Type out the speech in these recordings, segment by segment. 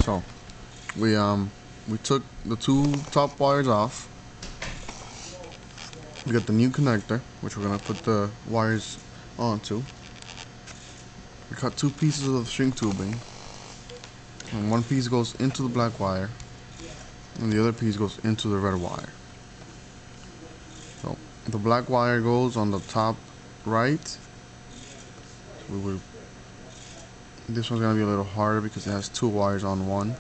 So we took the two top wires off. We got the new connector, which we're gonna put the wires onto. We cut two pieces of string tubing, and one piece goes into the black wire, and the other piece goes into the red wire. So the black wire goes on the top right. This one's gonna be a little harder because it has two wires on one.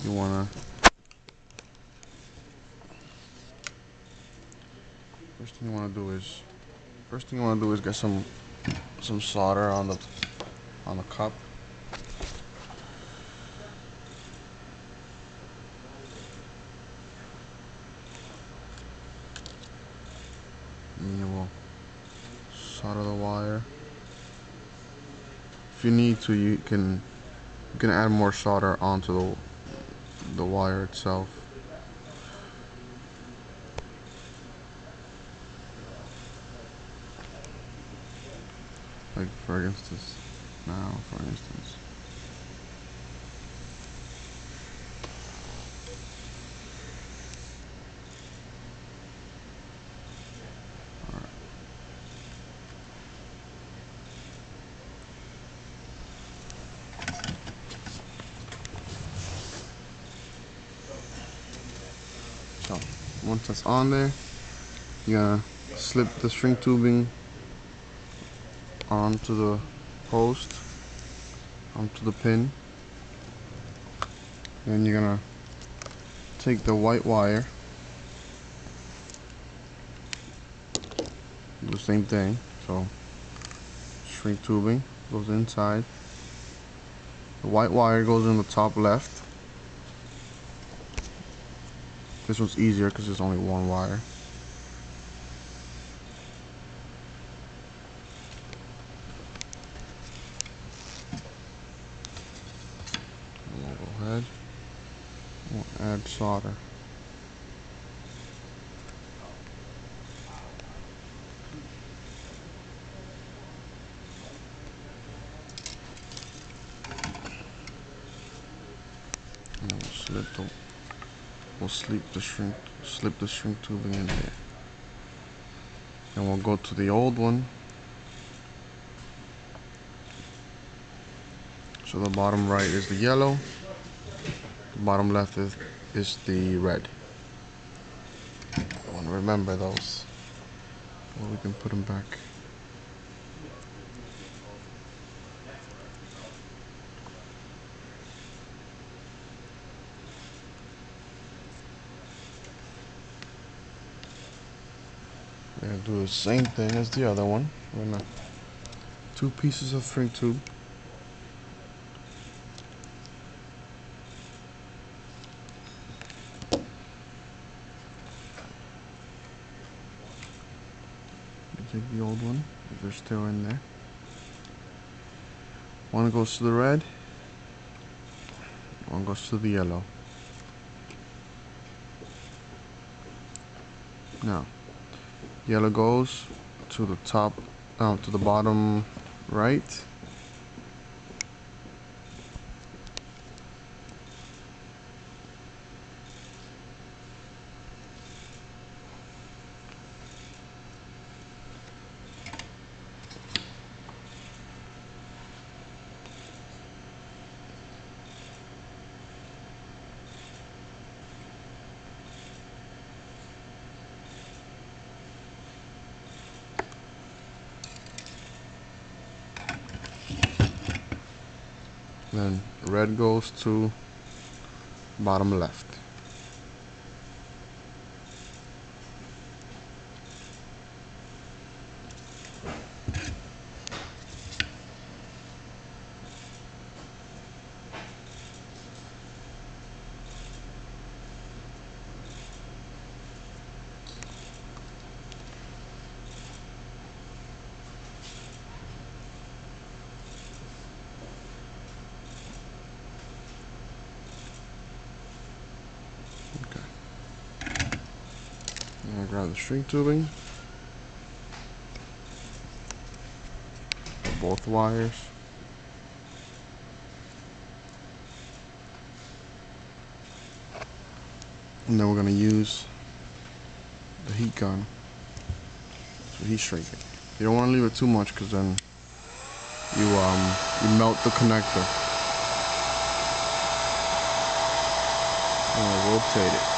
You wanna first thing you wanna do is get some solder on the cup. And you will solder the wire. If you need to, you can add more solder onto the wire itself. Like for instance. Alright. So once that's on there, you're gonna slip the string tubing onto the post, onto the pin, and you're gonna take the white wire, do the same thing. So string tubing goes inside, the white wire goes in the top left. This one's easier because there's only one wire. And we'll go ahead, we'll add solder. And we'll slip the string tubing in there. And we'll go to the old one. So the bottom right is the yellow, the bottom left is the red. I want to remember those, or we can put them back. We're gonna do the same thing as the other one. We're gonna two pieces of string tube. Take the old one, if they're still in there. One goes to the red, one goes to the yellow. Now, yellow goes to the top, to the bottom right. Then red goes to bottom left. I'm gonna grab the string tubing for both wires. And then we're gonna use the heat gun to heat shrink it. You don't want to leave it too much because then you melt the connector. And rotate it.